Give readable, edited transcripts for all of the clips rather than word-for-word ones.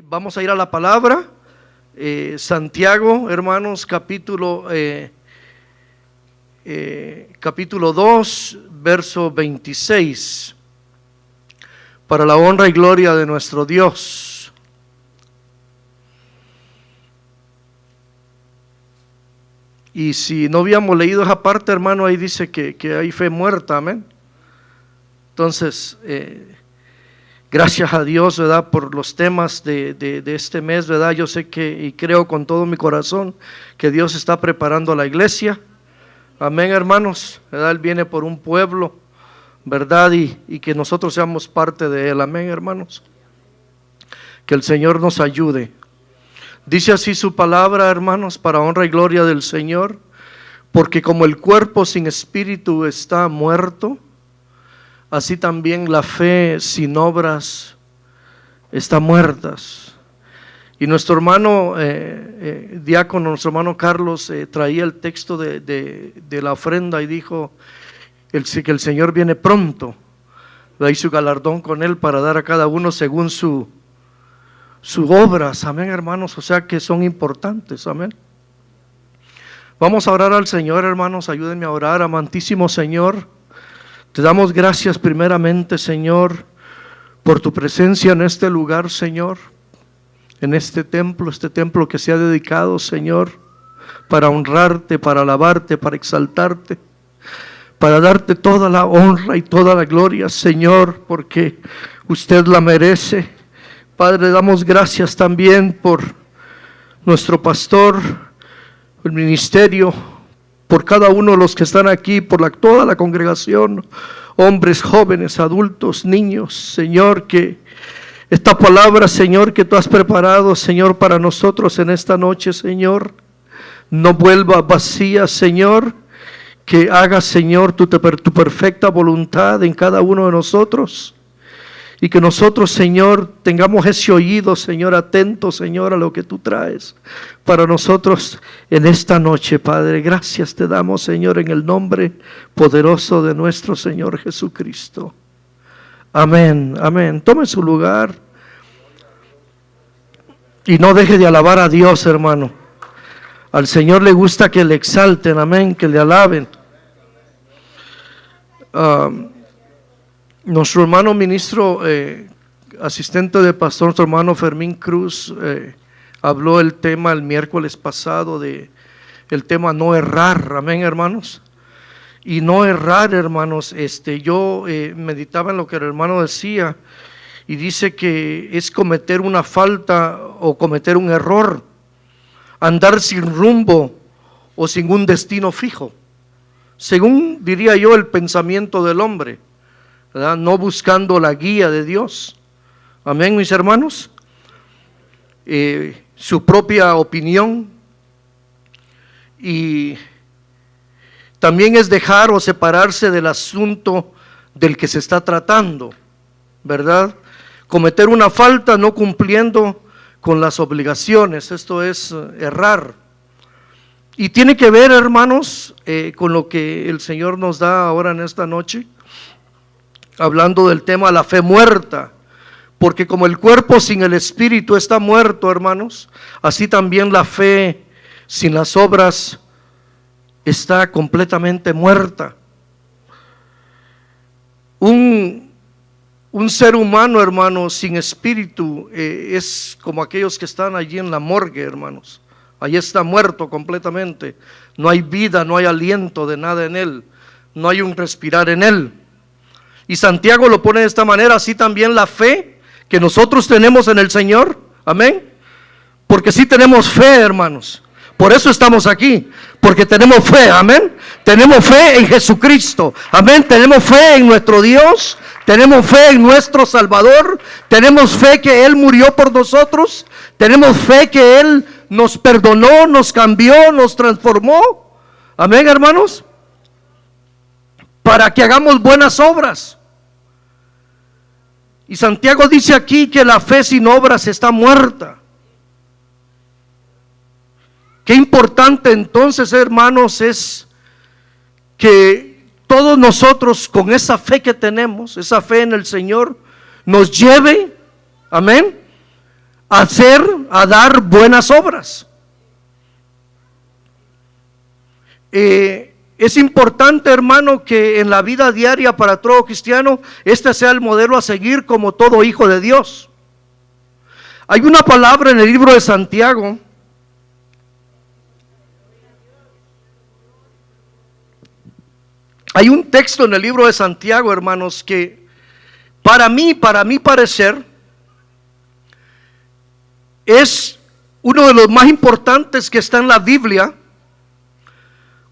Vamos a ir a la palabra, Santiago, hermanos, capítulo 2, verso 26, para la honra y gloria de nuestro Dios. Y si no habíamos leído esa parte, hermano, ahí dice que hay fe muerta, amén. Entonces, gracias a Dios, ¿verdad?, por los temas de este mes, ¿verdad? Yo sé que y creo con todo mi corazón que Dios está preparando a la iglesia, amén, hermanos, ¿verdad? Él viene por un pueblo, ¿verdad? Y que nosotros seamos parte de él, amén, hermanos. Que el Señor nos ayude. Dice así su palabra, hermanos, para honra y gloria del Señor, porque como el cuerpo sin espíritu está muerto, así también la fe sin obras está muerta. Y nuestro hermano diácono, nuestro hermano Carlos, traía el texto de la ofrenda y dijo que el Señor viene pronto, y su galardón con él para dar a cada uno según sus obras, amén, hermanos, o sea que son importantes, amén. Vamos a orar al Señor, hermanos, ayúdenme a orar. Amantísimo Señor, te damos gracias primeramente, Señor, por tu presencia en este lugar, Señor, en este templo que se ha dedicado, Señor, para honrarte, para alabarte, para exaltarte, para darte toda la honra y toda la gloria, Señor, porque usted la merece. Padre, damos gracias también por nuestro pastor, el ministerio, por cada uno de los que están aquí, por toda la congregación, hombres, jóvenes, adultos, niños, Señor, que esta palabra, Señor, que tú has preparado, Señor, para nosotros en esta noche, Señor, no vuelva vacía, Señor, que haga, Señor, tu perfecta voluntad en cada uno de nosotros. Y que nosotros, Señor, tengamos ese oído, Señor, atento, Señor, a lo que tú traes para nosotros en esta noche, Padre. Gracias te damos, Señor, en el nombre poderoso de nuestro Señor Jesucristo. Amén, amén. Tome su lugar y no deje de alabar a Dios, hermano. Al Señor le gusta que le exalten, amén, que le alaben. Nuestro hermano ministro, asistente de pastor, nuestro hermano Fermín Cruz, habló el tema el miércoles pasado el tema no errar, amén, hermanos. Y no errar, hermanos, yo meditaba en lo que el hermano decía y dice que es cometer una falta o cometer un error, andar sin rumbo o sin un destino fijo, según diría yo el pensamiento del hombre, ¿verdad? No buscando la guía de Dios, amén, mis hermanos, su propia opinión, y también es dejar o separarse del asunto del que se está tratando, ¿verdad? Cometer una falta no cumpliendo con las obligaciones, esto es errar. Y tiene que ver, hermanos, con lo que el Señor nos da ahora en esta noche, hablando del tema la fe muerta, porque como el cuerpo sin el espíritu está muerto, hermanos, así también la fe sin las obras está completamente muerta. Un ser humano, hermanos, sin espíritu es como aquellos que están allí en la morgue, hermanos. Allí está muerto completamente. No hay vida, no hay aliento de nada en él, no hay un respirar en él. Y Santiago lo pone de esta manera, así también la fe que nosotros tenemos en el Señor, amén, porque sí tenemos fe, hermanos, por eso estamos aquí, porque tenemos fe, amén, tenemos fe en Jesucristo, amén, tenemos fe en nuestro Dios, tenemos fe en nuestro Salvador, tenemos fe que Él murió por nosotros, tenemos fe que Él nos perdonó, nos cambió, nos transformó, amén, hermanos, para que hagamos buenas obras. Y Santiago dice aquí que la fe sin obras está muerta. Qué importante entonces, hermanos, es que todos nosotros con esa fe que tenemos, esa fe en el Señor, nos lleve, amén, a dar buenas obras. Es importante, hermano, que en la vida diaria para todo cristiano, este sea el modelo a seguir como todo hijo de Dios. Hay una palabra en el libro de Santiago, hay un texto en el libro de Santiago, hermanos, que para mi parecer, es uno de los más importantes que está en la Biblia,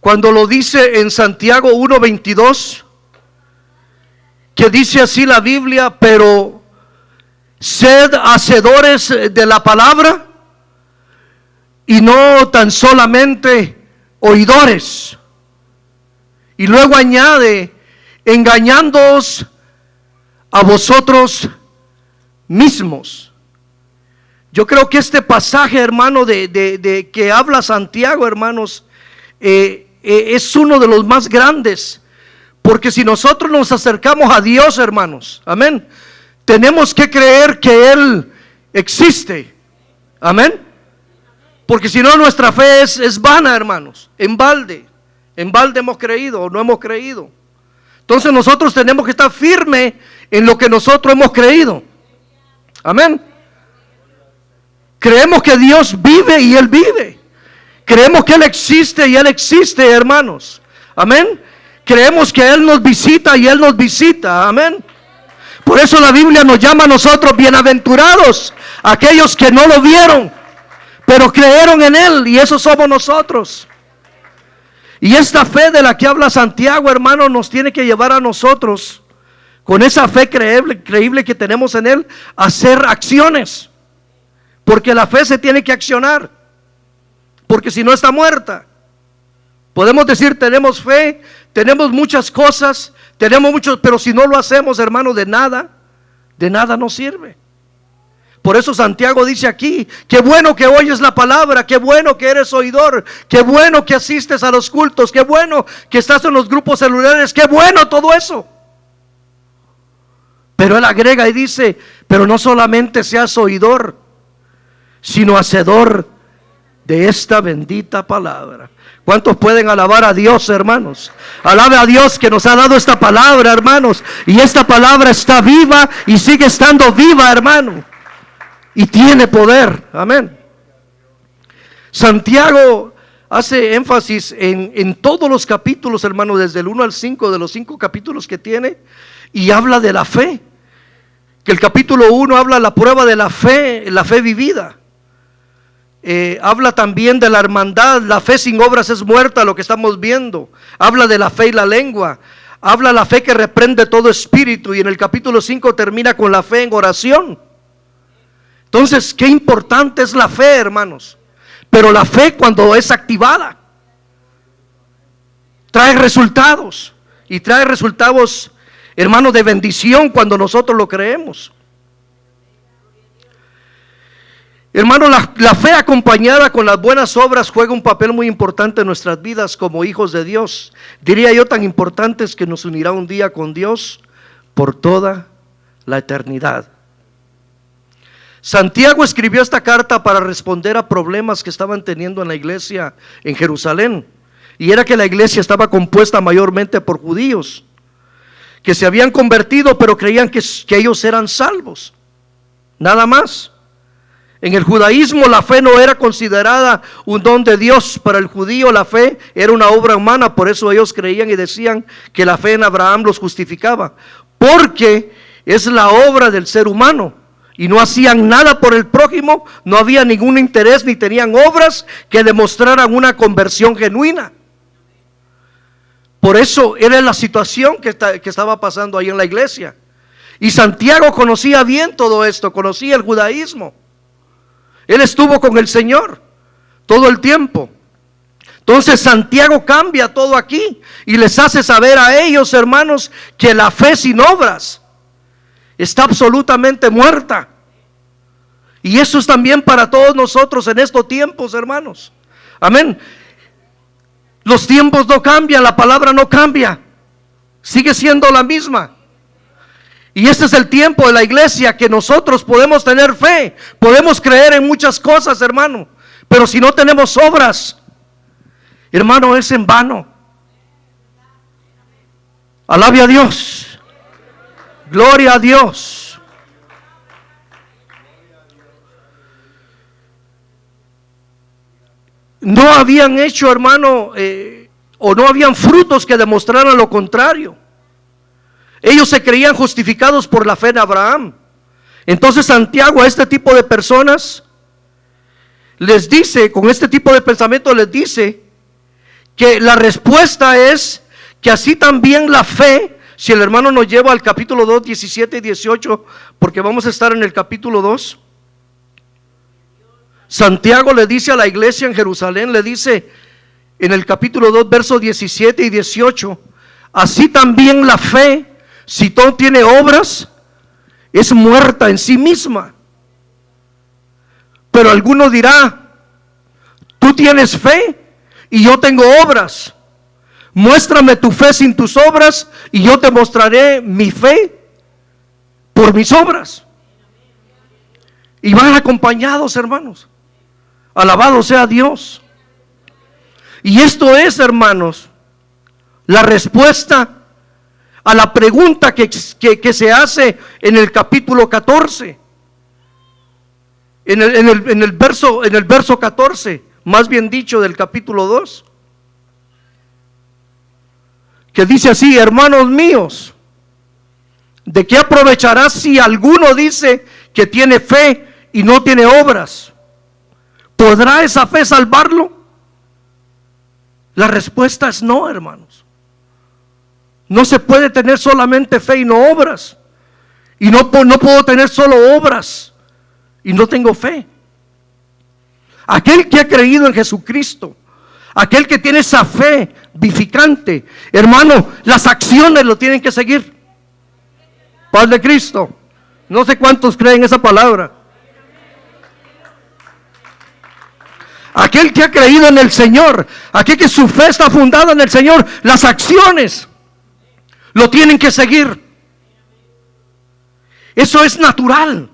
cuando lo dice en Santiago 1:22, que dice así la Biblia: pero sed hacedores de la palabra y no tan solamente oidores. Y luego añade: engañándoos a vosotros mismos. Yo creo que este pasaje, hermano, de que habla Santiago, hermanos, es uno de los más grandes, porque si nosotros nos acercamos a Dios, hermanos, amén, tenemos que creer que Él existe, amén, porque si no nuestra fe es vana, hermanos, en balde hemos creído o no hemos creído. Entonces nosotros tenemos que estar firmes en lo que nosotros hemos creído, amén. Creemos que Dios vive y Él vive. Creemos que Él existe y Él existe, hermanos. Amén. Creemos que Él nos visita y Él nos visita. Amén. Por eso la Biblia nos llama a nosotros bienaventurados, aquellos que no lo vieron, pero creyeron en Él, y esos somos nosotros. Y esta fe de la que habla Santiago, hermanos, nos tiene que llevar a nosotros, con esa fe creíble que tenemos en Él, a hacer acciones. Porque la fe se tiene que accionar, porque si no está muerta. Podemos decir tenemos fe, tenemos muchas cosas, tenemos muchos, pero si no lo hacemos, hermano, de nada nos sirve. Por eso Santiago dice aquí: qué bueno que oyes la palabra, qué bueno que eres oidor, qué bueno que asistes a los cultos, qué bueno que estás en los grupos celulares, qué bueno todo eso. Pero él agrega y dice: pero no solamente seas oidor, sino hacedor de esta bendita palabra. ¿Cuántos pueden alabar a Dios, hermanos? Alabe a Dios que nos ha dado esta palabra, hermanos. Y esta palabra está viva y sigue estando viva, hermano. Y tiene poder, amén. Santiago hace énfasis en todos los capítulos, hermano, desde el 1 al 5, de los 5 capítulos que tiene, y habla de la fe. Que el capítulo 1 habla de la prueba de la fe vivida. Habla también de la hermandad. La fe sin obras es muerta, lo que estamos viendo. Habla de la fe y la lengua. Habla la fe que reprende todo espíritu. Y en el capítulo 5 termina con la fe en oración. Entonces, qué importante es la fe, hermanos. Pero la fe, cuando es activada, trae resultados. Y trae resultados, hermanos, de bendición cuando nosotros lo creemos. Hermano, la fe acompañada con las buenas obras juega un papel muy importante en nuestras vidas como hijos de Dios. Diría yo, tan importantes que nos unirá un día con Dios por toda la eternidad. Santiago escribió esta carta para responder a problemas que estaban teniendo en la iglesia en Jerusalén. Y era que la iglesia estaba compuesta mayormente por judíos que se habían convertido, pero creían que ellos eran salvos. Nada más. En el judaísmo la fe no era considerada un don de Dios. Para el judío la fe era una obra humana. Por eso ellos creían y decían que la fe en Abraham los justificaba, porque es la obra del ser humano. Y no hacían nada por el prójimo, no había ningún interés, ni tenían obras que demostraran una conversión genuina. Por eso era la situación que estaba pasando ahí en la iglesia. Y Santiago conocía bien todo esto, conocía el judaísmo. Él estuvo con el Señor todo el tiempo. Entonces Santiago cambia todo aquí y les hace saber a ellos, hermanos, que la fe sin obras está absolutamente muerta. Y eso es también para todos nosotros en estos tiempos, hermanos. Amén. Los tiempos no cambian, la palabra no cambia, sigue siendo la misma. Y este es el tiempo de la iglesia que nosotros podemos tener fe, podemos creer en muchas cosas, hermano, pero si no tenemos obras, hermano, es en vano. Alabe a Dios, gloria a Dios. No habían hecho, hermano, o no habían frutos que demostraran lo contrario. Ellos se creían justificados por la fe en Abraham. Entonces Santiago a este tipo de personas les dice, con este tipo de pensamiento les dice que la respuesta es que así también la fe, si el hermano nos lleva al capítulo 2, 17 y 18, porque vamos a estar en el capítulo 2. Santiago le dice a la iglesia en Jerusalén, le dice en el capítulo 2, versos 17 y 18, así también la fe, si no tiene obras, es muerta en sí misma. Pero alguno dirá, tú tienes fe y yo tengo obras. Muéstrame tu fe sin tus obras y yo te mostraré mi fe por mis obras. Y van acompañados, hermanos. Alabado sea Dios. Y esto es, hermanos, la respuesta a la pregunta que se hace en el capítulo 14. En el verso 14, más bien dicho, del capítulo 2. Que dice así: hermanos míos, ¿de qué aprovechará si alguno dice que tiene fe y no tiene obras? ¿Podrá esa fe salvarlo? La respuesta es no, hermanos. No se puede tener solamente fe y no obras. Y no puedo tener solo obras y no tengo fe. Aquel que ha creído en Jesucristo, aquel que tiene esa fe vivificante, hermano, las acciones lo tienen que seguir. Paz de Cristo. No sé cuántos creen esa palabra. Aquel que ha creído en el Señor, aquel que su fe está fundada en el Señor, las acciones lo tienen que seguir. Eso es natural.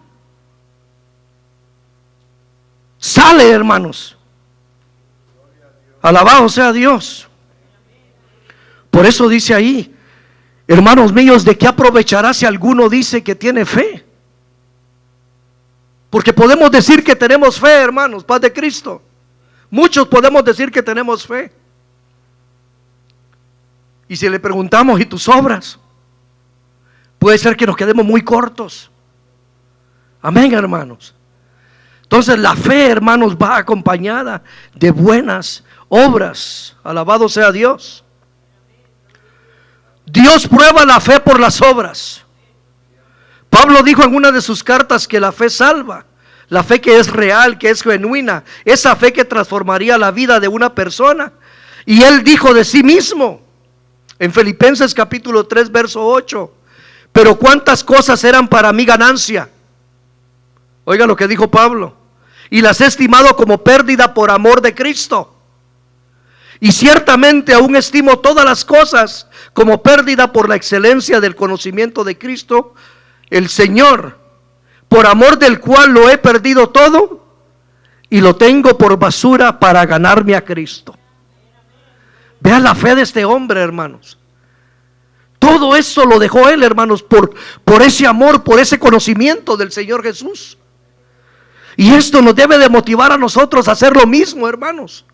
Sale, hermanos. Alabado sea Dios. Por eso dice ahí, hermanos míos, ¿de qué aprovechará si alguno dice que tiene fe? Porque podemos decir que tenemos fe, hermanos, paz de Cristo. Muchos podemos decir que tenemos fe. Y si le preguntamos, ¿y tus obras? Puede ser que nos quedemos muy cortos. Amén, hermanos. Entonces la fe, hermanos, va acompañada de buenas obras. Alabado sea Dios. Dios prueba la fe por las obras. Pablo dijo en una de sus cartas que la fe salva. La fe que es real, que es genuina, esa fe que transformaría la vida de una persona. Y él dijo de sí mismo en Filipenses capítulo 3 verso 8, pero cuántas cosas eran para mí ganancia. Oiga lo que dijo Pablo: y las he estimado como pérdida por amor de Cristo. Y ciertamente aún estimo todas las cosas como pérdida por la excelencia del conocimiento de Cristo, el Señor, por amor del cual lo he perdido todo y lo tengo por basura para ganarme a Cristo. Vean la fe de este hombre, hermanos. Todo eso lo dejó él, hermanos, por ese amor, por ese conocimiento del Señor Jesús. Y esto nos debe de motivar a nosotros a hacer lo mismo, hermanos.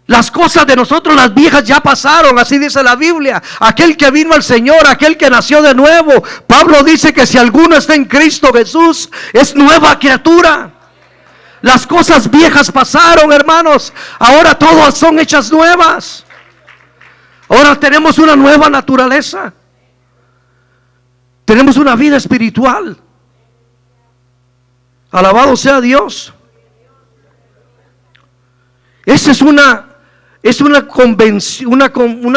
Las cosas de nosotros, las viejas, ya pasaron, así dice la Biblia. Aquel que vino al Señor, aquel que nació de nuevo, Pablo dice que si alguno está en Cristo Jesús, es nueva criatura. Las cosas viejas pasaron, hermanos, ahora todas son hechas nuevas. Ahora tenemos una nueva naturaleza. Tenemos una vida espiritual. Alabado sea Dios. Esa es una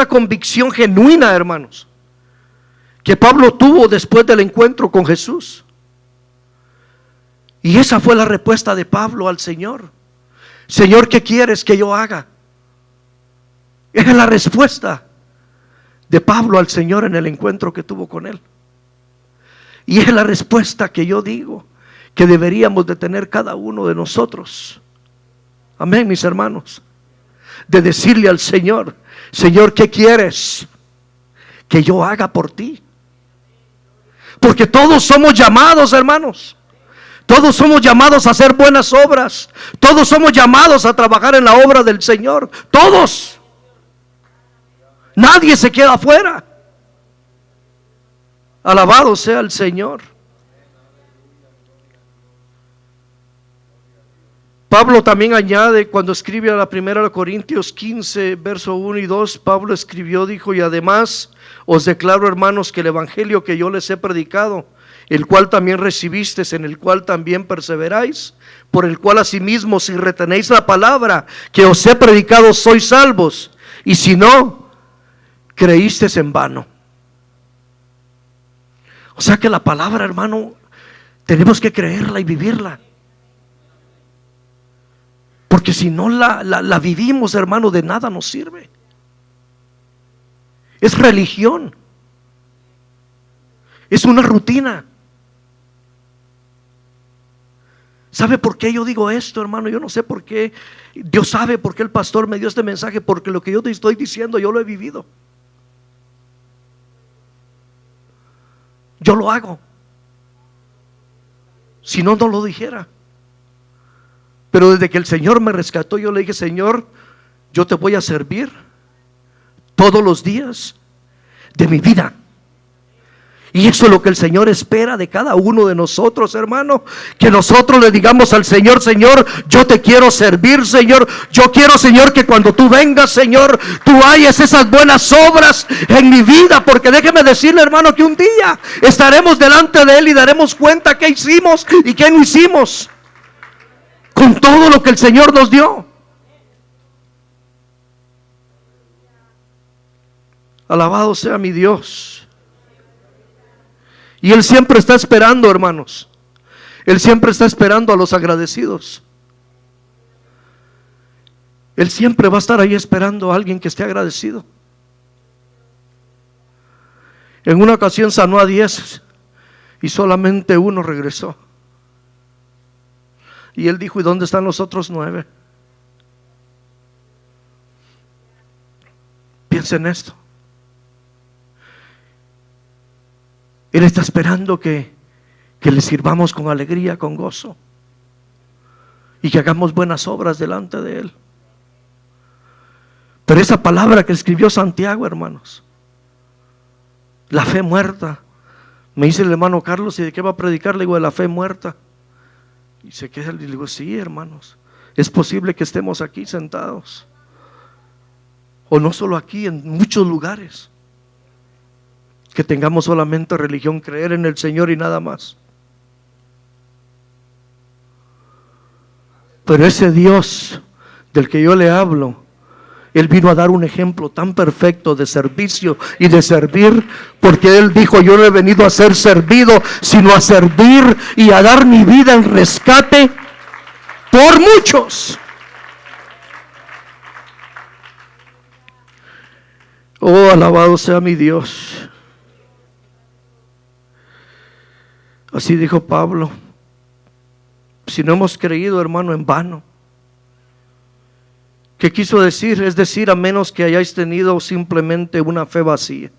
convicción genuina, hermanos, que Pablo tuvo después del encuentro con Jesús. Y esa fue la respuesta de Pablo al Señor. Señor, ¿qué quieres que yo haga? Esa es la respuesta de Pablo al Señor en el encuentro que tuvo con él. Y es la respuesta que yo digo que deberíamos de tener cada uno de nosotros. Amén, mis hermanos. De decirle al Señor: Señor, ¿qué quieres que yo haga por ti? Porque todos somos llamados, hermanos. Todos somos llamados a hacer buenas obras. Todos somos llamados a trabajar en la obra del Señor. Todos. Nadie se queda afuera. Alabado sea el Señor. Pablo también añade, cuando escribe a la primera de Corintios 15, verso 1 y 2, Pablo escribió, dijo: y además os declaro, hermanos, que el evangelio que yo les he predicado, el cual también recibisteis, en el cual también perseveráis, por el cual asimismo, si retenéis la palabra que os he predicado, sois salvos, y si no, creísteis en vano. O sea que la palabra, hermano, tenemos que creerla y vivirla. Porque si no la vivimos, hermano, de nada nos sirve. Es religión. Es una rutina. ¿Sabe por qué yo digo esto, hermano? Yo no sé por qué. Dios sabe por qué el pastor me dio este mensaje. Porque lo que yo te estoy diciendo, yo lo he vivido. Yo lo hago. Si no, no lo dijera. Pero desde que el Señor me rescató, yo le dije: Señor, yo te voy a servir todos los días de mi vida. Y eso es lo que el Señor espera de cada uno de nosotros, hermano. Que nosotros le digamos al Señor: Señor, yo te quiero servir, Señor. Yo quiero, Señor, que cuando tú vengas, Señor, tú hayas esas buenas obras en mi vida. Porque déjeme decirle, hermano, que un día estaremos delante de Él y daremos cuenta qué hicimos y qué no hicimos con todo lo que el Señor nos dio. Alabado sea mi Dios. Y Él siempre está esperando, hermanos. Él siempre está esperando a los agradecidos. Él siempre va a estar ahí esperando a alguien que esté agradecido. En una ocasión sanó a 10 y solamente uno regresó. Y Él dijo: ¿y dónde están los otros 9? Piensa en esto. Él está esperando que le sirvamos con alegría, con gozo, y que hagamos buenas obras delante de Él. Pero esa palabra que escribió Santiago, hermanos, la fe muerta. Me dice el hermano Carlos: ¿y de qué va a predicar? Le digo: de la fe muerta. Y se queda, y le digo: sí, hermanos, es posible que estemos aquí sentados, o no solo aquí, en muchos lugares, que tengamos solamente religión, creer en el Señor y nada más. Pero ese Dios del que yo le hablo, Él vino a dar un ejemplo tan perfecto de servicio y de servir, porque Él dijo: yo no he venido a ser servido, sino a servir y a dar mi vida en rescate por muchos. Oh, alabado sea mi Dios. Así dijo Pablo: si no hemos creído, hermano, en vano. ¿Qué quiso decir? Es decir, a menos que hayáis tenido simplemente una fe vacía.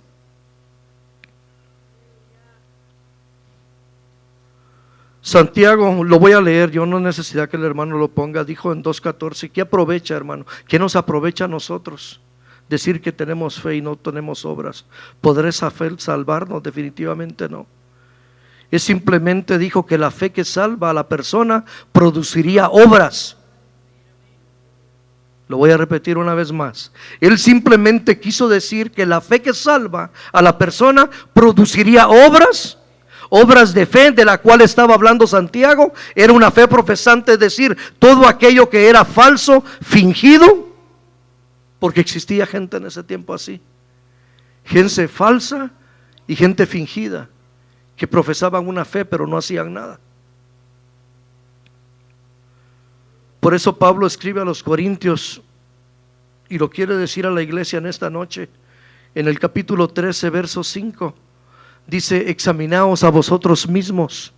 Santiago, lo voy a leer, yo no necesidad que el hermano lo ponga, dijo en 2:14, ¿qué aprovecha, hermano? ¿Qué nos aprovecha a nosotros? Decir que tenemos fe y no tenemos obras. ¿Podrá esa fe salvarnos? Definitivamente no. Es simplemente, dijo, que la fe que salva a la persona produciría obras. Lo voy a repetir una vez más. Él simplemente quiso decir que la fe que salva a la persona produciría obras. Obras de fe, de la cual estaba hablando Santiago. Era una fe profesante, es decir, todo aquello que era falso, fingido, porque existía gente en ese tiempo así, gente falsa y gente fingida, que profesaban una fe pero no hacían nada. Por eso Pablo escribe a los Corintios, y lo quiere decir a la iglesia en esta noche, en el capítulo 13, verso 5. dice: examinaos a vosotros mismos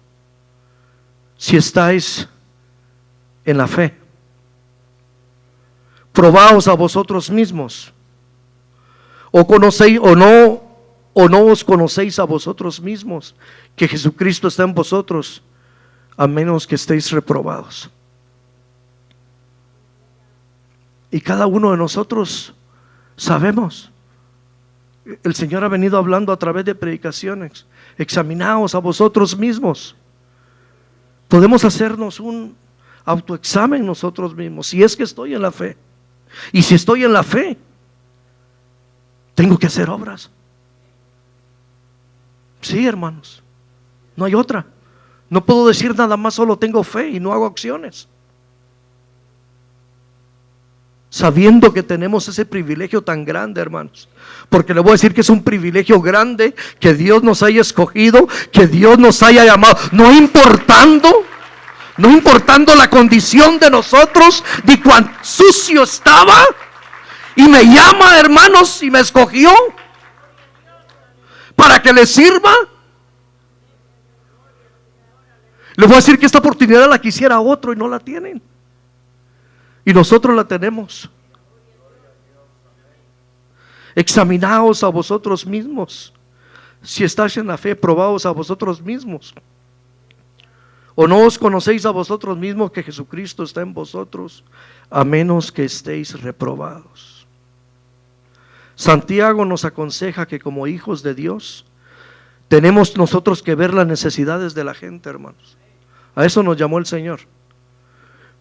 si estáis en la fe. Probaos a vosotros mismos. O conocéis o no os conocéis a vosotros mismos que Jesucristo está en vosotros, a menos que estéis reprobados. Y cada uno de nosotros sabemos. El Señor ha venido hablando a través de predicaciones: examinaos a vosotros mismos. Podemos hacernos un autoexamen nosotros mismos. Si es que estoy en la fe, y si estoy en la fe, tengo que hacer obras. Sí, hermanos, no hay otra. No puedo decir nada más, solo tengo fe y no hago acciones, sabiendo que tenemos ese privilegio tan grande, hermanos. Porque le voy a decir que es un privilegio grande que Dios nos haya escogido, que Dios nos haya llamado, no importando la condición de nosotros, de cuán sucio estaba, y me llama, hermanos, y me escogió para que le sirva. Le voy a decir que esta oportunidad la quisiera otro y no la tienen, y nosotros la tenemos. Examinaos a vosotros mismos si estáis en la fe. Probaos a vosotros mismos. ¿O no os conocéis a vosotros mismos que Jesucristo está en vosotros, a menos que estéis reprobados? Santiago nos aconseja que como hijos de Dios tenemos nosotros que ver las necesidades de la gente, hermanos. A eso nos llamó el Señor,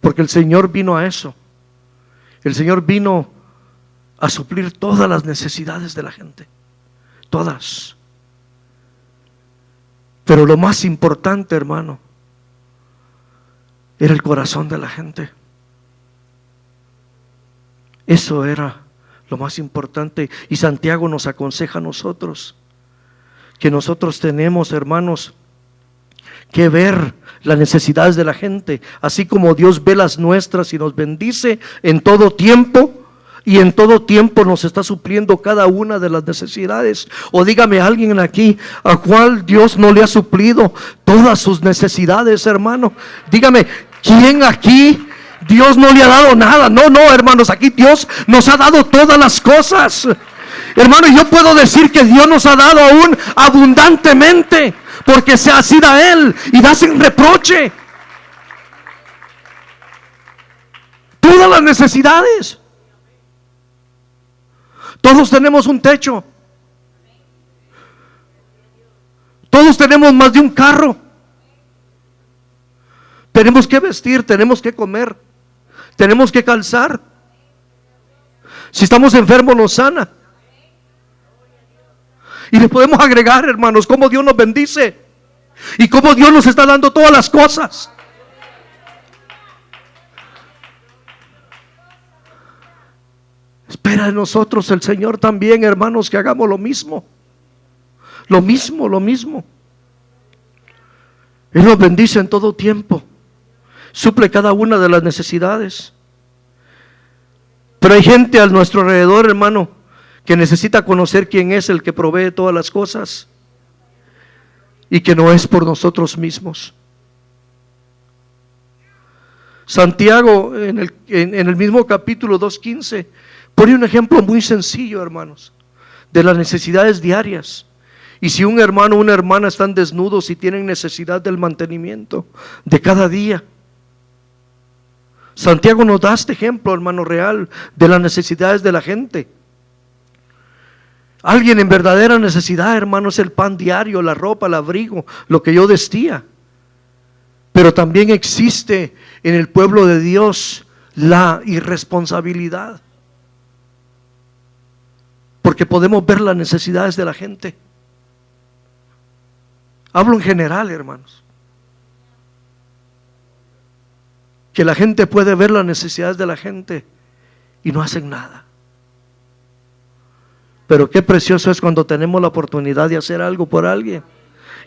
porque el Señor vino a eso. El Señor vino a suplir todas las necesidades de la gente, todas. Pero lo más importante, hermano, era el corazón de la gente. Eso era lo más importante. Y Santiago nos aconseja a nosotros que nosotros tenemos, hermanos, que ver las necesidades de la gente, así como Dios ve las nuestras y nos bendice en todo tiempo. Y en todo tiempo nos está supliendo cada una de las necesidades. O dígame alguien aquí a cuál Dios no le ha suplido todas sus necesidades, hermano. Dígame, ¿quién aquí Dios no le ha dado nada? No, hermanos, aquí Dios nos ha dado todas las cosas. Hermano, yo puedo decir que Dios nos ha dado aún abundantemente, porque se así da Él y da sin reproche todas las necesidades. Todos tenemos un techo. Todos tenemos más de un carro. Tenemos que vestir, tenemos que comer, tenemos que calzar. Si estamos enfermos nos sana. Y le podemos agregar, hermanos, cómo Dios nos bendice y cómo Dios nos está dando todas las cosas. Espera de nosotros el Señor también, hermanos, que hagamos lo mismo. Lo mismo. Él nos bendice en todo tiempo, suple cada una de las necesidades. Pero hay gente a nuestro alrededor, hermano, que necesita conocer quién es el que provee todas las cosas y que no es por nosotros mismos. Santiago en el mismo capítulo 2:15 pone un ejemplo muy sencillo, hermanos, de las necesidades diarias. Y si un hermano o una hermana están desnudos y tienen necesidad del mantenimiento de cada día, Santiago nos da este ejemplo, hermano, real de las necesidades de la gente. Alguien en verdadera necesidad, hermano, es el pan diario, la ropa, el abrigo, lo que yo vestía. Pero también existe en el pueblo de Dios la irresponsabilidad, porque podemos ver las necesidades de la gente. Hablo en general, hermanos, que la gente puede ver las necesidades de la gente y no hacen nada. Pero qué precioso es cuando tenemos la oportunidad de hacer algo por alguien,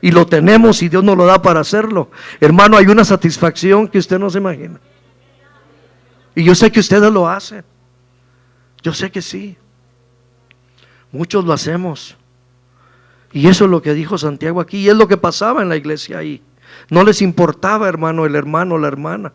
y lo tenemos y Dios nos lo da para hacerlo. Hermano, hay una satisfacción que usted no se imagina, y yo sé que ustedes lo hacen. Yo sé que sí, muchos lo hacemos Y eso es lo que dijo Santiago aquí, y es lo que pasaba en la iglesia ahí. No les importaba, hermano, el hermano o la hermana.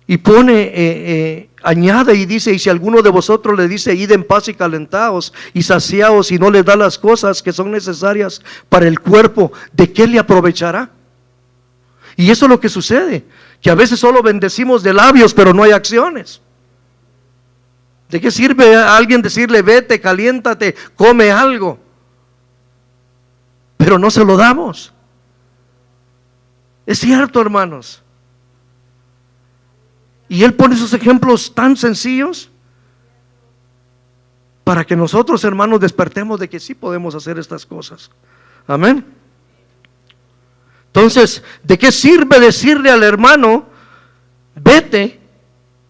Y pone, añade y dice: y si alguno de vosotros le dice, id en paz y calentaos y saciaos, y no le da las cosas que son necesarias para el cuerpo, ¿de qué le aprovechará? Y eso es lo que sucede, que a veces solo bendecimos de labios, pero no hay acciones. ¿De qué sirve a alguien decirle, vete, caliéntate, come algo, pero no se lo damos? Es cierto, hermanos. Y él pone esos ejemplos tan sencillos para que nosotros, hermanos, despertemos de que sí podemos hacer estas cosas. Amén. Entonces, ¿de qué sirve decirle al hermano, vete,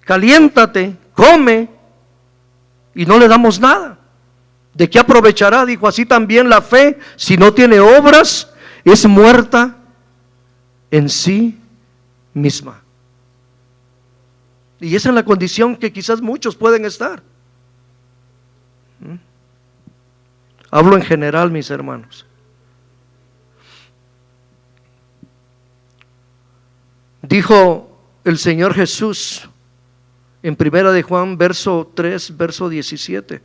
caliéntate, come, y no le damos nada? ¿De qué aprovechará? Dijo: así también la fe, si no tiene obras, es muerta en sí misma. Y esa es la condición que quizás muchos pueden estar. Hablo en general, mis hermanos. Dijo el Señor Jesús en 1 de Juan, verso 3, verso 17: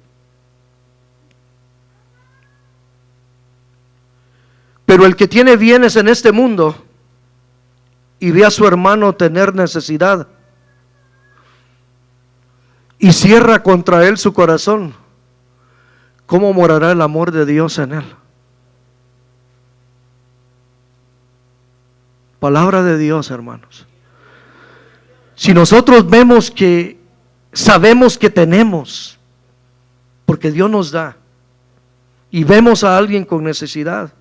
pero el que tiene bienes en este mundo y ve a su hermano tener necesidad y cierra contra él su corazón, ¿cómo morará el amor de Dios en él? Palabra de Dios, hermanos. Si nosotros vemos que sabemos que tenemos, porque Dios nos da, y vemos a alguien con necesidad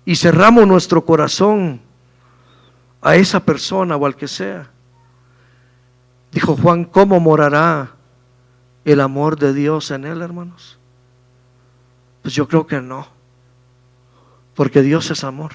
y cerramos nuestro corazón a esa persona o al que sea, dijo Juan, ¿cómo morará el amor de Dios en él, hermanos? Pues yo creo que no, porque Dios es amor.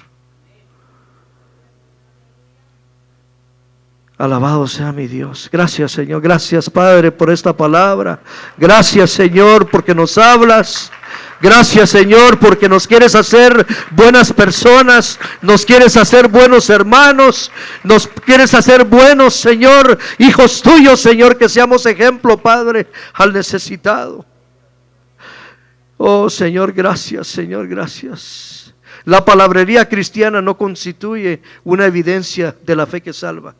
Alabado sea mi Dios. Gracias, Señor. Gracias, Padre, por esta palabra. Gracias, Señor, porque nos hablas. Gracias, Señor, porque nos quieres hacer buenas personas, nos quieres hacer buenos hermanos, nos quieres hacer buenos, Señor, hijos tuyos, Señor, que seamos ejemplo, Padre, al necesitado. Oh, Señor, gracias, Señor, gracias. La palabrería cristiana no constituye una evidencia de la fe que salva.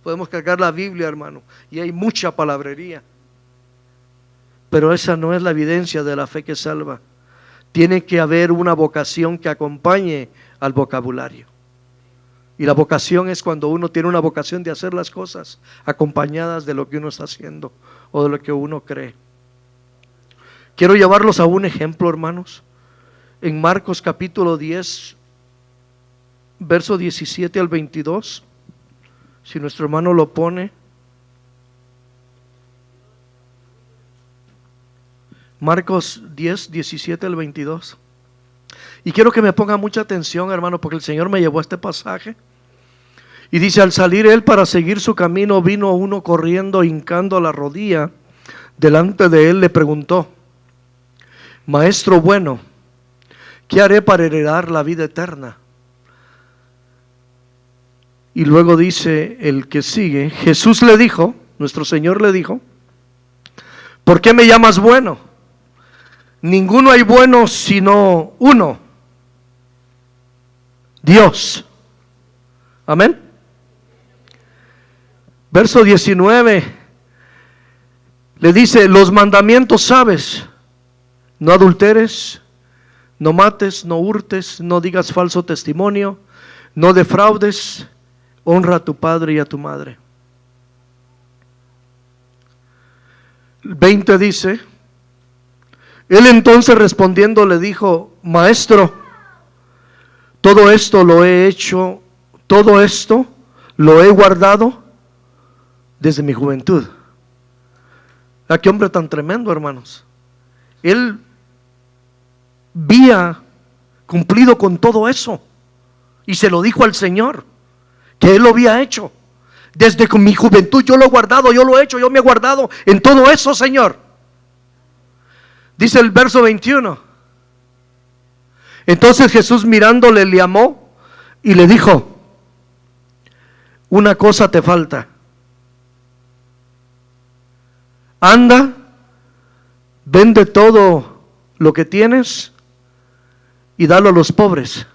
Podemos cargar la Biblia, hermano, y hay mucha palabrería, pero esa no es la evidencia de la fe que salva. Tiene que haber una vocación que acompañe al vocabulario. Y la vocación es cuando uno tiene una vocación de hacer las cosas acompañadas de lo que uno está haciendo o de lo que uno cree. Quiero llevarlos a un ejemplo, hermanos. En Marcos capítulo 10, verso 17 al 22. Si nuestro hermano lo pone. Marcos 10, 17 al 22. Y quiero que me ponga mucha atención, hermano, porque el Señor me llevó a este pasaje. Y dice: al salir él para seguir su camino, vino uno corriendo, hincando la rodilla delante de él, le preguntó: Maestro bueno, ¿qué haré para heredar la vida eterna? Y luego dice el que sigue: Jesús le dijo, nuestro Señor le dijo: ¿por qué me llamas bueno? Ninguno hay bueno sino uno, Dios. Amén. Verso 19 le dice: los mandamientos sabes: no adulteres, no mates, no hurtes, no digas falso testimonio, no defraudes, honra a tu padre y a tu madre. 20 dice: él entonces respondiendo le dijo: Maestro, todo esto lo he hecho, todo esto lo he guardado desde mi juventud. ¿A qué hombre tan tremendo, hermanos? Él había cumplido con todo eso y se lo dijo al Señor, que él lo había hecho. Desde mi juventud yo lo he guardado, yo lo he hecho, yo me he guardado en todo eso, Señor. Dice el verso 21. Entonces Jesús mirándole le llamó y le dijo: una cosa te falta. Anda, vende todo lo que tienes y dalo a los pobres,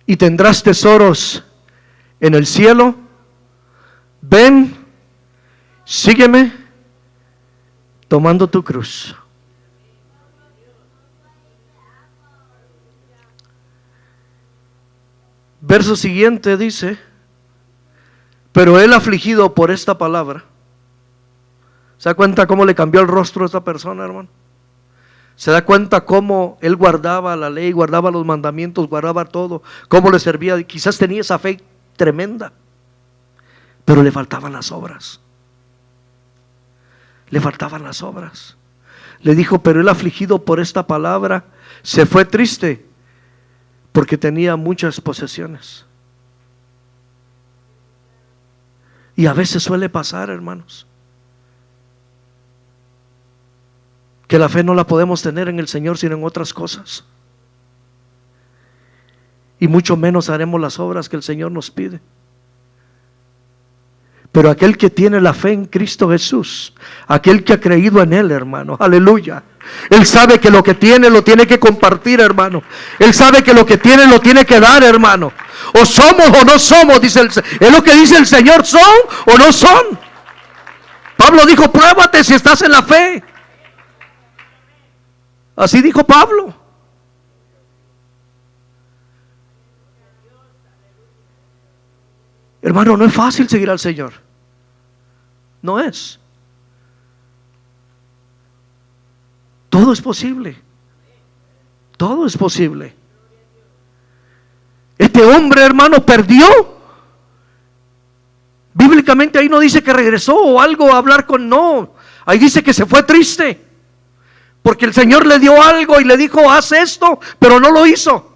y tendrás tesoros en el cielo. Ven, sígueme tomando tu cruz. Verso siguiente dice: pero él, afligido por esta palabra. ¿Se da cuenta cómo le cambió el rostro a esta persona, hermano? ¿Se da cuenta cómo él guardaba la ley, guardaba los mandamientos, guardaba todo, cómo le servía? Quizás tenía esa fe tremenda, pero le faltaban las obras. Le faltaban las obras. Le dijo: pero él, afligido por esta palabra, se fue triste porque tenía muchas posesiones. Y a veces suele pasar, hermanos, que la fe no la podemos tener en el Señor sino en otras cosas, y mucho menos haremos las obras que el Señor nos pide. Pero aquel que tiene la fe en Cristo Jesús, aquel que ha creído en Él, hermano, aleluya, él sabe que lo que tiene lo tiene que compartir, hermano. Él sabe que lo que tiene lo tiene que dar, hermano. O somos o no somos, dice es lo que dice el Señor: son o no son. Pablo dijo: pruébate si estás en la fe. Así dijo Pablo. Hermano, no es fácil seguir al Señor. No es. Todo es posible. Todo es posible. Este hombre, hermano, perdió. Bíblicamente ahí no dice que regresó o algo a hablar con, no. Ahí dice que se fue triste, porque el Señor le dio algo y le dijo: haz esto, pero no lo hizo.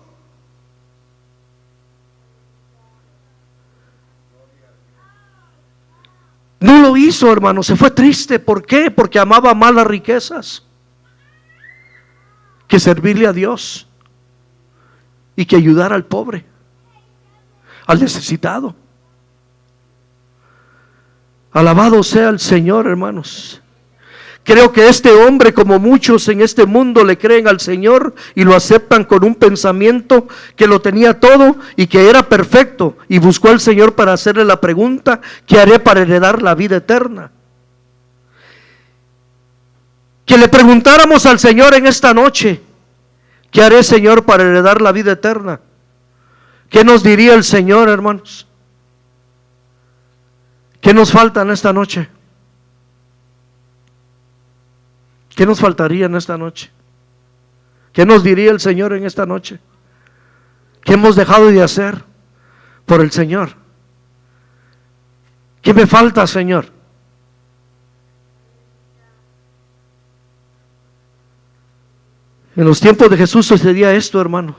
No lo hizo, hermano, se fue triste. ¿Por qué? Porque amaba más las riquezas que servirle a Dios y que ayudar al pobre, al necesitado. Alabado sea el Señor, hermanos. Creo que este hombre, como muchos en este mundo, le creen al Señor y lo aceptan con un pensamiento que lo tenía todo y que era perfecto, y buscó al Señor para hacerle la pregunta: ¿qué haré para heredar la vida eterna? Que le preguntáramos al Señor en esta noche: ¿qué haré, Señor, para heredar la vida eterna? ¿Qué nos diría el Señor, hermanos? ¿Qué nos falta en esta noche? ¿Qué nos faltaría en esta noche? ¿Qué nos diría el Señor en esta noche? ¿Qué hemos dejado de hacer por el Señor? ¿Qué me falta, Señor? En los tiempos de Jesús sucedía esto, hermanos.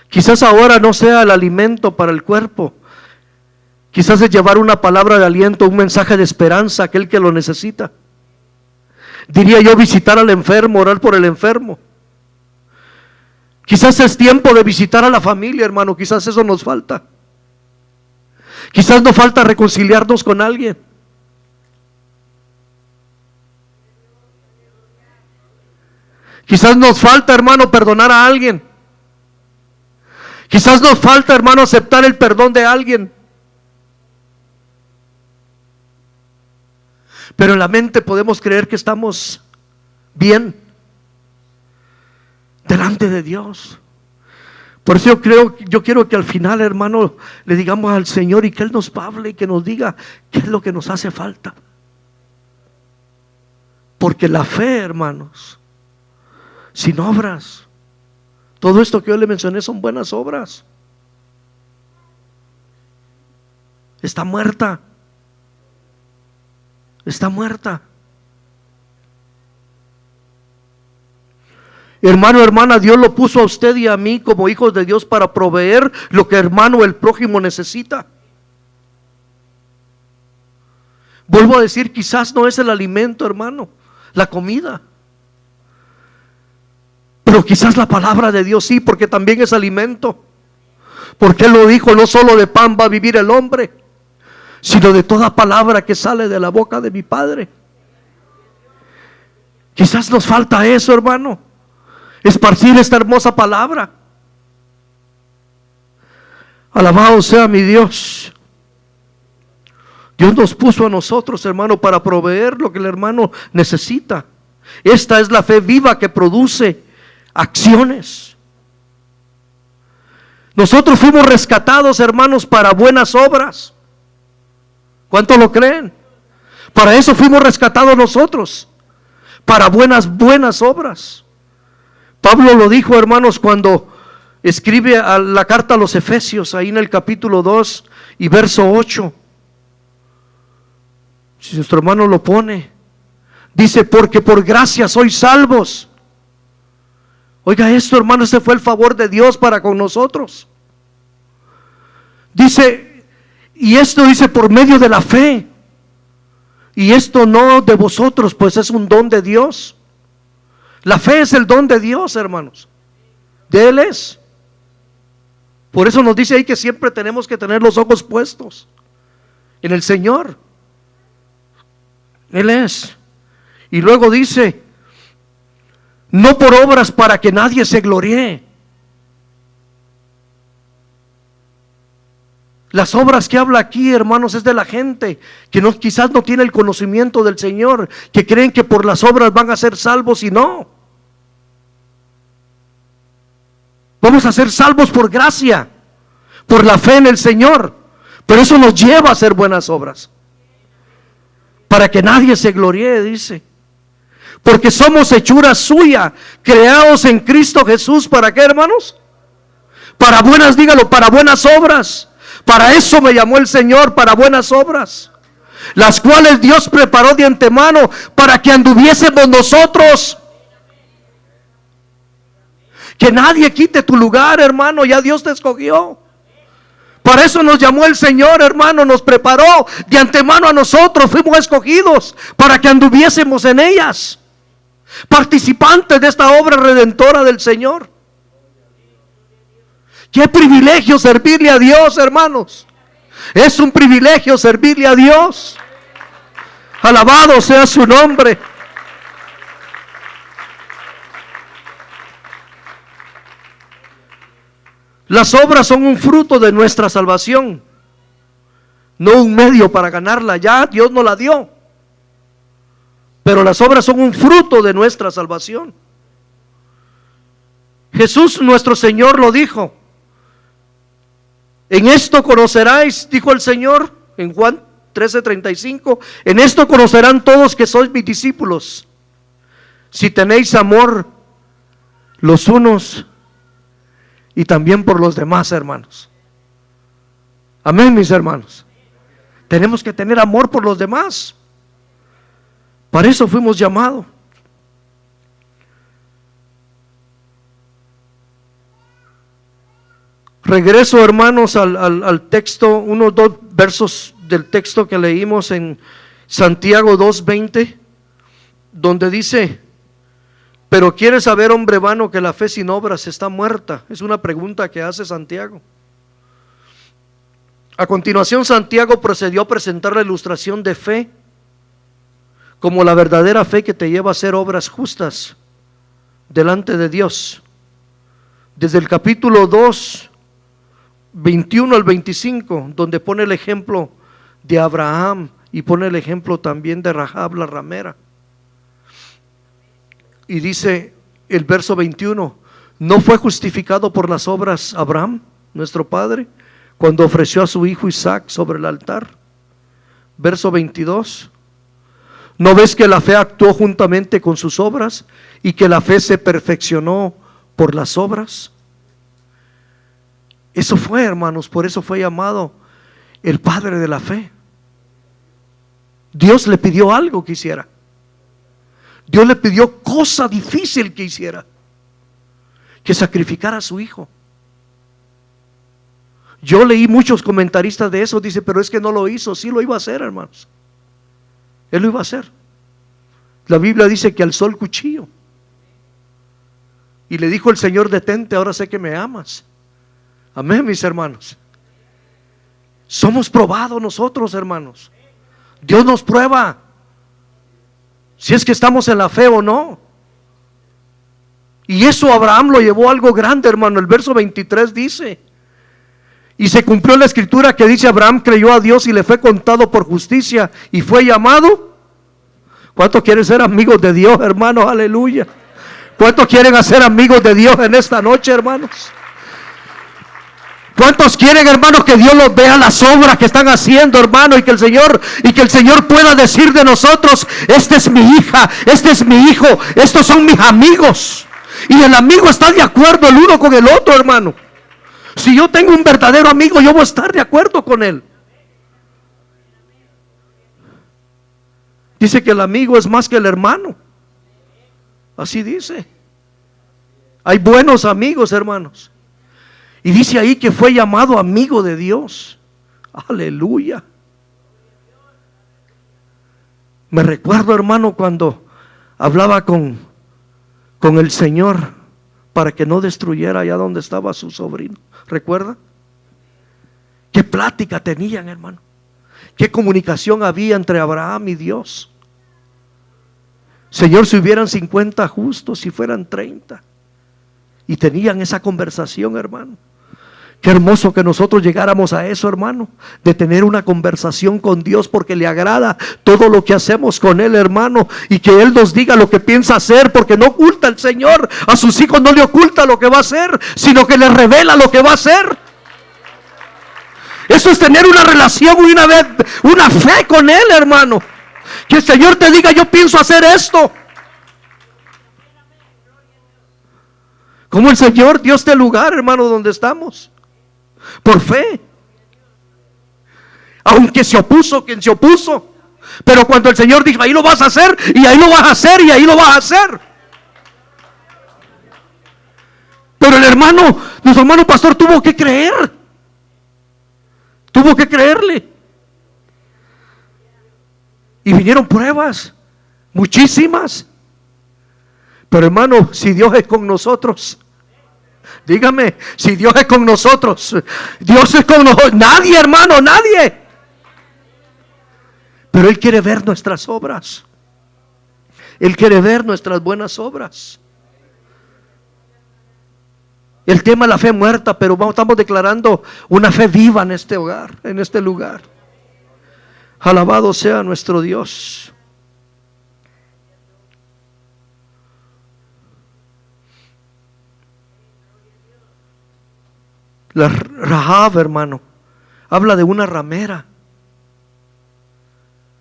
Quizás ahora no sea el alimento para el cuerpo. Quizás es llevar una palabra de aliento, un mensaje de esperanza a aquel que lo necesita. Diría yo, visitar al enfermo, orar por el enfermo. Quizás es tiempo de visitar a la familia, hermano. Quizás eso nos falta. Quizás nos falta reconciliarnos con alguien. Quizás nos falta, hermano, perdonar a alguien. Quizás nos falta, hermano, aceptar el perdón de alguien. Pero en la mente podemos creer que estamos bien delante de Dios. Por eso yo quiero que al final, hermano, le digamos al Señor y que Él nos hable y que nos diga qué es lo que nos hace falta. Porque la fe, hermanos, sin obras, todo esto que yo le mencioné son buenas obras, está muerta. Está muerta. Hermano, hermana, Dios lo puso a usted y a mí como hijos de Dios para proveer lo que, hermano, el prójimo necesita. Vuelvo a decir, quizás no es el alimento, hermano, la comida, pero quizás la palabra de Dios sí, porque también es alimento. Porque Él lo dijo, no solo de pan va a vivir el hombre, sino de toda palabra que sale de la boca de mi Padre. Quizás nos falta eso, hermano, esparcir esta hermosa palabra. Alabado sea mi Dios. Dios nos puso a nosotros, hermano, para proveer lo que el hermano necesita. Esta es la fe viva que produce acciones. Nosotros fuimos rescatados, hermanos, para buenas obras. ¿Cuántos lo creen? Para eso fuimos rescatados nosotros, para buenas obras. Pablo lo dijo, hermanos, cuando escribe la carta a los Efesios, ahí en el capítulo 2 y verso 8. Si nuestro hermano lo pone, dice, porque por gracia sois salvos. Oiga esto, hermano, ese fue el favor de Dios para con nosotros. Dice, y esto dice por medio de la fe. Y esto no de vosotros, pues es un don de Dios. La fe es el don de Dios, hermanos. De Él es. Por eso nos dice ahí que siempre tenemos que tener los ojos puestos en el Señor. Él es. Y luego dice, no por obras para que nadie se gloríe. Las obras que habla aquí, hermanos, es de la gente que quizás no tiene el conocimiento del Señor, que creen que por las obras van a ser salvos y no. Vamos a ser salvos por gracia, por la fe en el Señor, pero eso nos lleva a hacer buenas obras, para que nadie se gloríe, dice. Porque somos hechura suya, creados en Cristo Jesús. ¿Para qué, hermanos? Para buenas, dígalo, para buenas obras. Para eso me llamó el Señor, para buenas obras, las cuales Dios preparó de antemano para que anduviésemos nosotros. Que nadie quite tu lugar, hermano, ya Dios te escogió. Para eso nos llamó el Señor, hermano, nos preparó de antemano a nosotros, fuimos escogidos para que anduviésemos en ellas, participantes de esta obra redentora del Señor. Qué privilegio servirle a Dios, hermanos. Es un privilegio servirle a Dios. Alabado sea su nombre. Las obras son un fruto de nuestra salvación, no un medio para ganarla. Ya Dios nos la dio, pero las obras son un fruto de nuestra salvación. Jesús nuestro Señor lo dijo. En esto conoceráis, dijo el Señor en Juan 13:35, en esto conocerán todos que sois mis discípulos, si tenéis amor los unos y también por los demás, hermanos. Amén, mis hermanos. Tenemos que tener amor por los demás. Para eso fuimos llamados. Regreso, hermanos, al texto, unos dos versos del texto que leímos en Santiago 2:20, donde dice: pero quiere saber, hombre vano, que la fe sin obras está muerta. Es una pregunta que hace Santiago. A continuación, Santiago procedió a presentar la ilustración de fe como la verdadera fe que te lleva a hacer obras justas delante de Dios. Desde el capítulo 2, 21 al 25, donde pone el ejemplo de Abraham y pone el ejemplo también de Rahab la ramera. Y dice el verso 21, ¿no fue justificado por las obras Abraham, nuestro padre, cuando ofreció a su hijo Isaac sobre el altar? Verso 22, ¿no ves que la fe actuó juntamente con sus obras y que la fe se perfeccionó por las obras? Eso fue, hermanos, por eso fue llamado el padre de la fe. Dios le pidió algo que hiciera. Dios le pidió cosa difícil que hiciera, que sacrificara a su hijo. Yo leí muchos comentaristas de eso, dice, pero es que no lo hizo. Sí lo iba a hacer, hermanos. Él lo iba a hacer. La Biblia dice que alzó el cuchillo y le dijo el Señor: detente, ahora sé que me amas. Amén, mis hermanos. Somos probados nosotros, hermanos. Dios nos prueba si es que estamos en la fe o no. Y eso Abraham lo llevó a algo grande, hermano. El verso 23 dice: y se cumplió la escritura que dice: Abraham creyó a Dios y le fue contado por justicia y fue llamado. ¿Cuántos quieren ser amigos de Dios, hermanos? Aleluya. ¿Cuántos quieren ser amigos de Dios en esta noche, hermanos? ¿Cuántos quieren, hermanos, que Dios los vea las obras que están haciendo, hermano, y que el Señor pueda decir de nosotros: esta es mi hija, este es mi hijo, estos son mis amigos? Y el amigo está de acuerdo el uno con el otro, hermano. Si yo tengo un verdadero amigo, yo voy a estar de acuerdo con él. Dice que el amigo es más que el hermano. Así dice. Hay buenos amigos, hermanos. Y dice ahí que fue llamado amigo de Dios. Aleluya. Me recuerdo, hermano, cuando hablaba con el Señor para que no destruyera allá donde estaba su sobrino. ¿Recuerda? Qué plática tenían, hermano. Qué comunicación había entre Abraham y Dios. Señor, si hubieran 50 justos, si fueran 30. Y tenían esa conversación, hermano. Qué hermoso que nosotros llegáramos a eso, hermano, de tener una conversación con Dios, porque le agrada todo lo que hacemos con Él, hermano, y que Él nos diga lo que piensa hacer, porque no oculta el Señor a sus hijos, no le oculta lo que va a hacer, sino que les revela lo que va a hacer. Eso es tener una relación y una fe con Él, hermano. Que el Señor te diga: yo pienso hacer esto. Como el Señor dio este lugar, hermano, donde estamos. Por fe. Aunque se opuso quien se opuso, pero cuando el Señor dijo: ahí lo vas a hacer, y ahí lo vas a hacer, y ahí lo vas a hacer. Pero el hermano, nuestro hermano pastor, tuvo que creer. Tuvo que creerle. Y vinieron pruebas, muchísimas. Pero hermano, si Dios es con nosotros, dígame, si Dios es con nosotros, Dios es con nosotros. Nadie, hermano, nadie. Pero Él quiere ver nuestras obras. Él quiere ver nuestras buenas obras. El tema es la fe muerta, pero estamos declarando una fe viva en este hogar, en este lugar. Alabado sea nuestro Dios. La Rahab, hermano, habla de una ramera.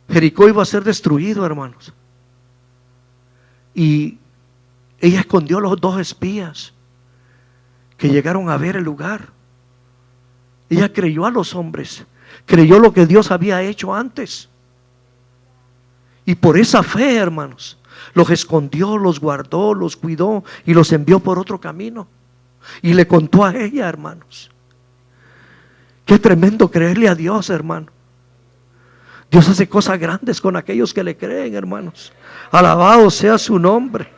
Jericó iba a ser destruido, hermanos. Y ella escondió a los 2 espías que llegaron a ver el lugar. Ella creyó a los hombres, creyó lo que Dios había hecho antes. Y por esa fe, hermanos, los escondió, los guardó, los cuidó y los envió por otro camino. Y le contó a ella, hermanos. Qué tremendo creerle a Dios, hermano. Dios hace cosas grandes con aquellos que le creen, hermanos. Alabado sea su nombre.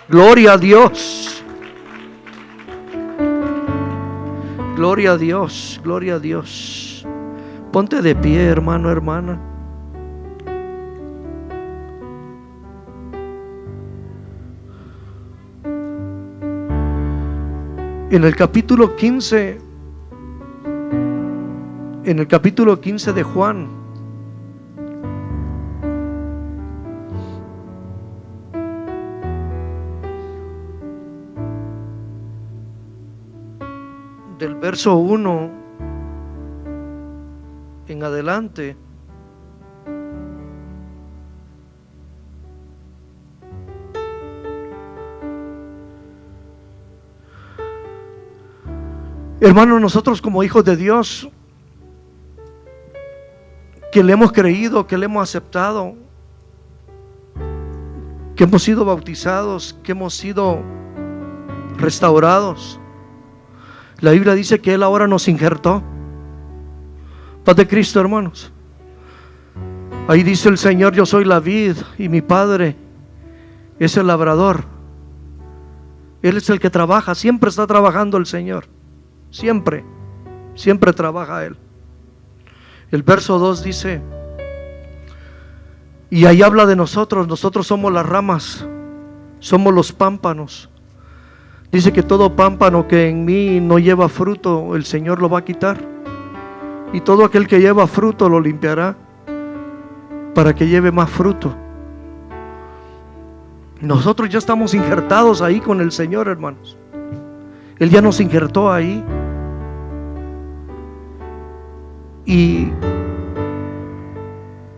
Gloria a Dios. Gloria a Dios, gloria a Dios. Ponte de pie, hermano, hermana. En el capítulo 15 de Juan, del verso 1 en adelante, hermanos, nosotros como hijos de Dios, que le hemos creído, que le hemos aceptado, que hemos sido bautizados, que hemos sido restaurados, la Biblia dice que Él ahora nos injertó. Paz de Cristo, hermanos. Ahí dice el Señor: yo soy la vid y mi Padre es el labrador. Él es el que trabaja, siempre está trabajando el Señor, siempre trabaja Él. El verso 2 dice, y ahí habla de nosotros somos las ramas, somos los pámpanos. Dice que todo pámpano que en mí no lleva fruto, el Señor lo va a quitar, y todo aquel que lleva fruto lo limpiará para que lleve más fruto. Nosotros ya estamos injertados ahí con el Señor, hermanos. Él ya nos injertó ahí. Y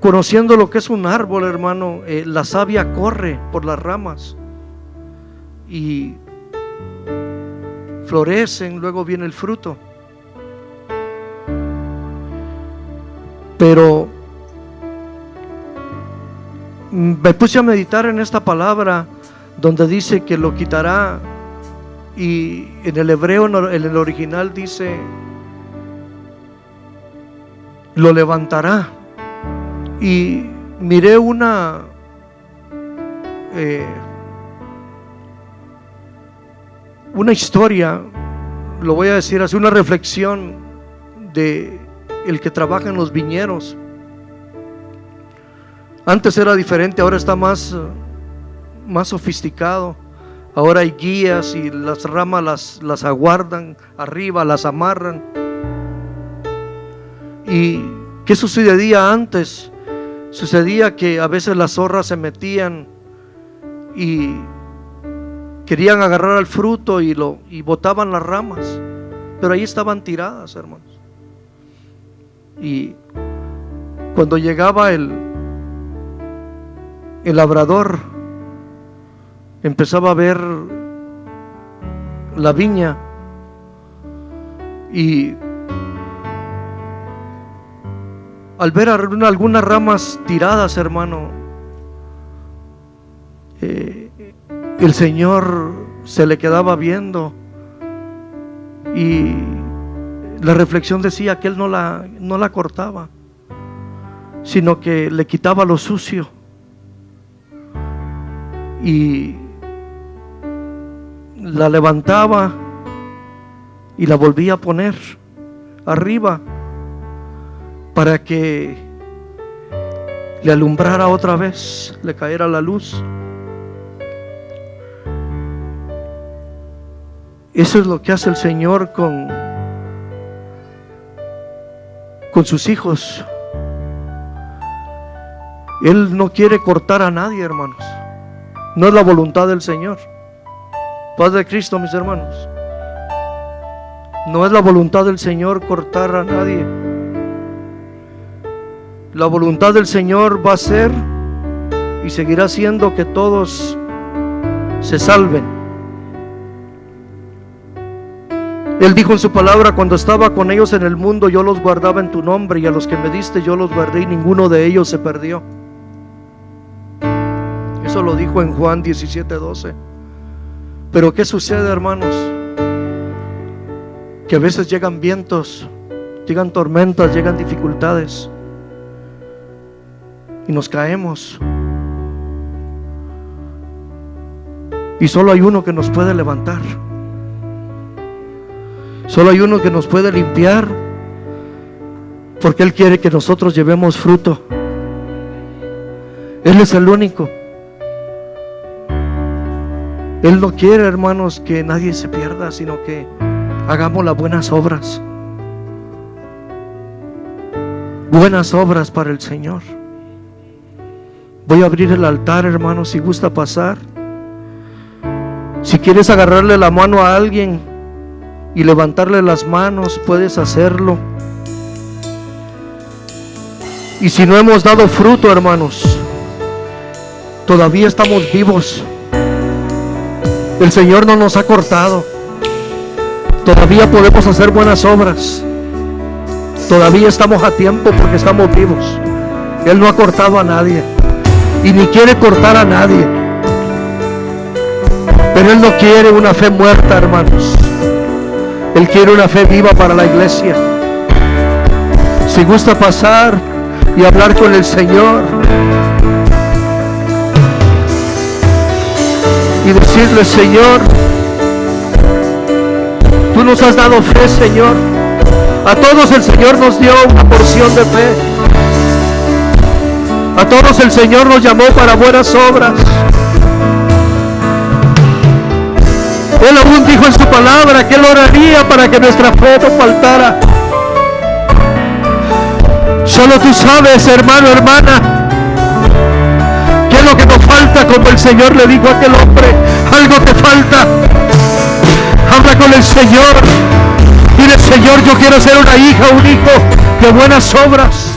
conociendo lo que es un árbol, hermano, la savia corre por las ramas y florecen, luego viene el fruto. Pero me puse a meditar en esta palabra donde dice que lo quitará, y en el hebreo, en el original dice lo levantará. Y miré una historia, lo voy a decir así, una reflexión de el que trabaja en los viñeros. Antes era diferente, ahora está más sofisticado. Ahora hay guías y las ramas las aguardan arriba, las amarran. ¿Y qué sucedía antes? Sucedía que a veces las zorras se metían y querían agarrar el fruto y botaban las ramas, pero ahí estaban tiradas, hermanos. Y cuando llegaba el labrador, empezaba a ver la viña y al ver algunas ramas tiradas, hermano, el Señor se le quedaba viendo, y la reflexión decía que Él no la cortaba, sino que le quitaba lo sucio y la levantaba y la volvía a poner arriba para que le alumbrara otra vez, le cayera la luz. Eso es lo que hace el Señor con sus hijos. Él no quiere cortar a nadie, hermanos. No es la voluntad del Señor. Paz de Cristo, mis hermanos. No es la voluntad del Señor cortar a nadie. La voluntad del Señor va a ser y seguirá siendo que todos se salven. Él dijo en su palabra: cuando estaba con ellos en el mundo, yo los guardaba en tu nombre, y a los que me diste yo los guardé, y ninguno de ellos se perdió. Eso lo dijo en Juan 17:12. Pero ¿qué sucede, hermanos? Que a veces llegan vientos, llegan tormentas, llegan dificultades, y nos caemos. Y solo hay uno que nos puede levantar. Solo hay uno que nos puede limpiar, porque Él quiere que nosotros llevemos fruto. Él es el único. Él no quiere, hermanos, que nadie se pierda, sino que hagamos las buenas obras. Buenas obras para el Señor. Voy a abrir el altar, hermanos, si gusta pasar. Si quieres agarrarle la mano a alguien y levantarle las manos, puedes hacerlo. Y si no hemos dado fruto, hermanos, todavía estamos vivos. El Señor no nos ha cortado. Todavía podemos hacer buenas obras. Todavía estamos a tiempo porque estamos vivos. Él no ha cortado a nadie y ni quiere cortar a nadie. Pero Él no quiere una fe muerta, hermanos. Él quiere una fe viva para la iglesia. Si gusta pasar y hablar con el Señor y decirle: Señor, tú nos has dado fe, Señor. A todos el Señor nos dio una porción de fe. A todos el Señor nos llamó para buenas obras. Él aún dijo en su palabra que Él oraría para que nuestra fe no faltara. Solo tú sabes, hermano, hermana, qué es lo que nos falta, como el Señor le dijo a aquel hombre: algo te falta. Habla con el Señor. Dile: Señor, yo quiero ser una hija, un hijo de buenas obras.